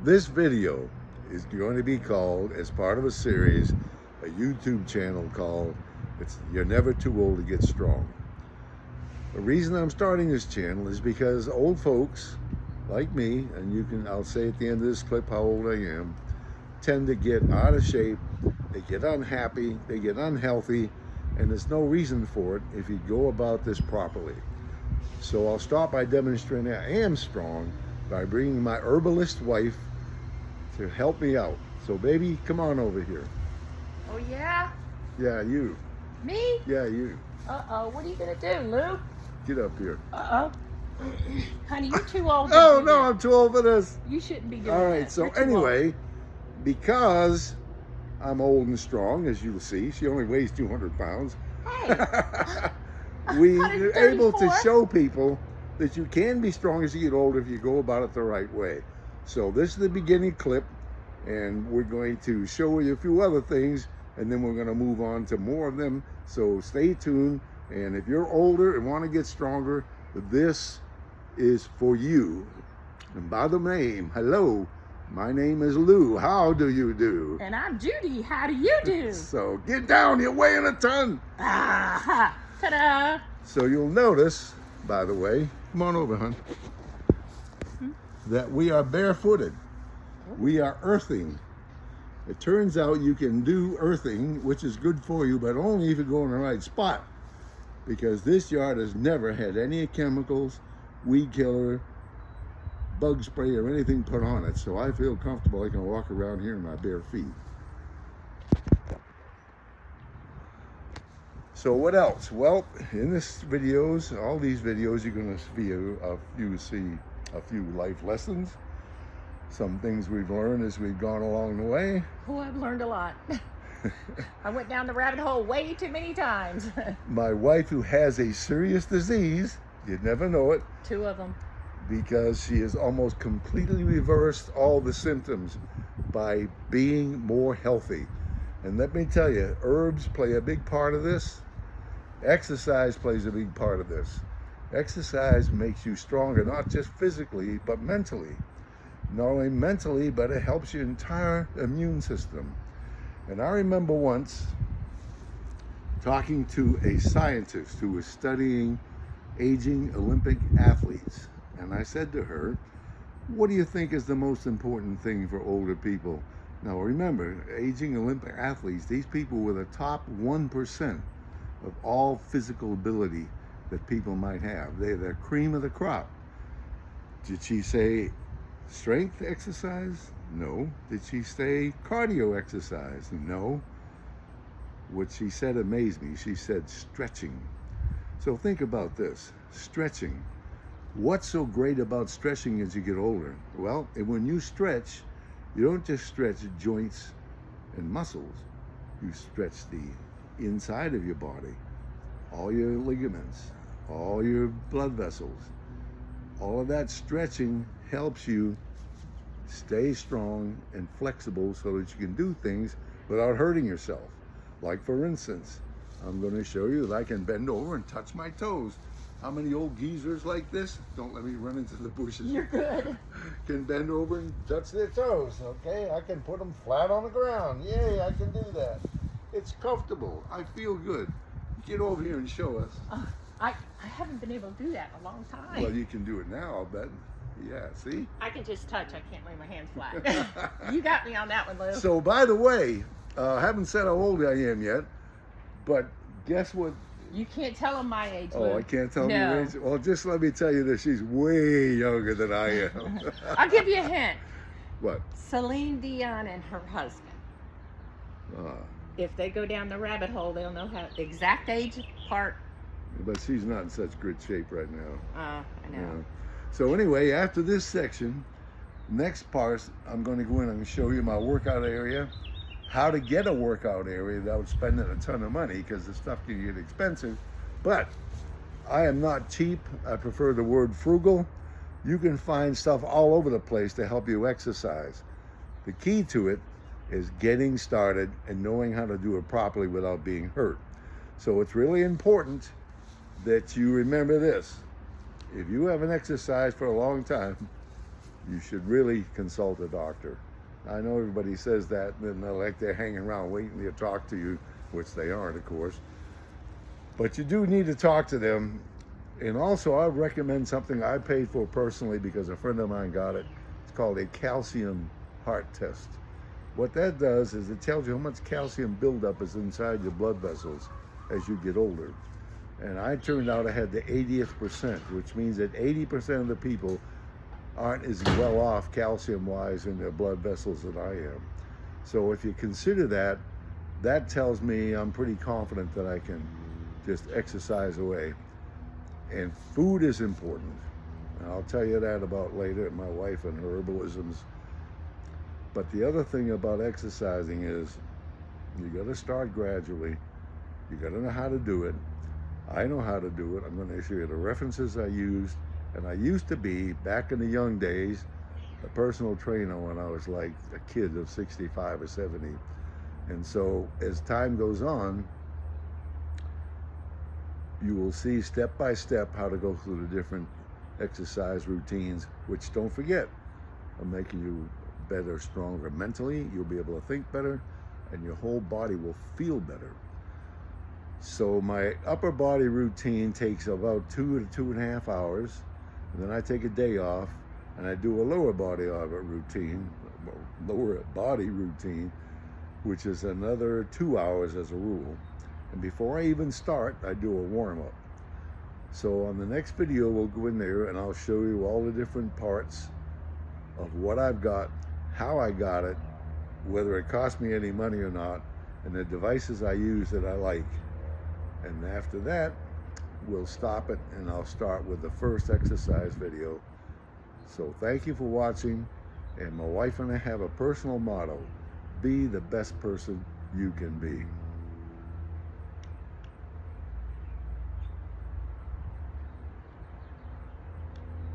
This video is going to be called, as part of a series, a YouTube channel called You're Never Too Old to Get Strong. The reason I'm starting this channel is because old folks like me, and I'll say at the end of this clip how old I am, tend to get out of shape, they get unhappy, they get unhealthy, and there's no reason for it if you go about this properly. So I'll start by demonstrating I am strong by bringing my herbalist wife to help me out. So baby, come on over here. Oh yeah? Yeah, you. Me? Yeah, you. Uh-oh, what are you gonna do, Lou? Get up here. Uh-oh. Honey, you're too old to Oh do no, that. I'm too old for this. You shouldn't be doing All right, that. so You're too anyway, because I'm old and strong, as you'll see, she only weighs 200 pounds. old. Hey, We're 134. able to show people that you can be strong as you get older if you go about it the right way. So this is the beginning clip, and we're going to show you a few other things, and then we're going to move on to more of them. So stay tuned, and if you're older and want to get stronger, this is for you. And by the name, hello, my name is Lou. How do you do? And I'm Judy. How do you do? So get down, you're weighing a ton. Ah, ta-da. So you'll notice, by the way, come on over, hon, that we are barefooted. We are earthing. It turns out you can do earthing, which is good for you, but only if you go in the right spot. Because this yard has never had any chemicals, weed killer, bug spray, or anything put on it. So I feel comfortable I can walk around here in my bare feet. So what else? Well, in this videos, all these videos, you're going to see a few life lessons, some things we've learned as we've gone along the way. Oh, I've learned a lot. I went down the rabbit hole way too many times. My wife, who has a serious disease, you'd never know it, 2 of them. because she has almost completely reversed all the symptoms by being more healthy. And let me tell you, herbs play a big part of this. Exercise plays a big part of this. Exercise makes you stronger, not just physically, but mentally. Not only mentally, but it helps your entire immune system. And I remember once talking to a scientist who was studying aging Olympic athletes. And I said to her, what do you think is the most important thing for older people? Now remember, aging Olympic athletes, these people were the top 1% of all physical ability that people might have. They're the cream of the crop. Did she say strength exercise? No. Did she say cardio exercise? No. What she said amazed me. She said stretching. So think about this, stretching. What's so great about stretching as you get older? Well, when you stretch, you don't just stretch joints and muscles. You stretch the inside of your body, all your ligaments, all your blood vessels. All of that stretching helps you stay strong and flexible so that you can do things without hurting yourself. Like for instance, I'm going to show you that I can bend over and touch my toes. How many old geezers like this, don't let me run into the bushes, You're good. can bend over and touch their toes, okay? I can put them flat on the ground. Yay, I can do that. It's comfortable. I feel good. Get over here and show us. I haven't been able to do that in a long time. Well, you can do it now, I'll bet. Yeah, see? I can just touch. I can't lay my hands flat. You got me on that one, Lou. So, by the way, I haven't said how old I am yet, but guess what? You can't tell them my age, Lou. Oh, I can't tell No. you age. Well, just let me tell you that she's way younger than I am. I'll give you a hint. What? Celine Dion and her husband. Uh, If they go down the rabbit hole, they'll know how exact age part. but she's not in such good shape right now. I know. Yeah. So anyway, after this section, next part, I'm going to go in and show you my workout area, how to get a workout area without spending a ton of money, because the stuff can get expensive. But I am not cheap. I prefer the word frugal. You can find stuff all over the place to help you exercise. The key to it is getting started and knowing how to do it properly without being hurt. So it's really important that you remember this. If you haven't exercised for a long time, you should really consult a doctor. I know everybody says that, and then they're like they're hanging around waiting to talk to you, which they aren't, of course. But you do need to talk to them. And also, I recommend something I paid for personally because a friend of mine got it. It's called a calcium heart test. What that does is it tells you how much calcium buildup is inside your blood vessels as you get older. And I turned out I had the 80th percent, which means that 80% of the people aren't as well off calcium-wise in their blood vessels that I am. So if you consider that, that tells me I'm pretty confident that I can just exercise away. And food is important. And I'll tell you that about later, my wife and her herbalisms. But the other thing about exercising is you got to start gradually. You got to know how to do it. I know how to do it. I'm going to show you the references I used. And I used to be, back in the young days, a personal trainer when I was like a kid of 65 or 70. And so as time goes on, you will see step by step how to go through the different exercise routines, which, don't forget, are making you better, stronger mentally. You'll be able to think better, and your whole body will feel better. So my upper body routine takes about 2 to 2.5 hours, and then I take a day off, and I do a lower body routine, which is another 2 hours as a rule. And before I even start, I do a warm-up. So on the next video, we'll go in there and I'll show you all the different parts of what I've got, how I got it, whether it cost me any money or not, and the devices I use that I like. And after that, we'll stop it and I'll start with the first exercise video. So thank you for watching. And my wife and I have a personal motto: be the best person you can be.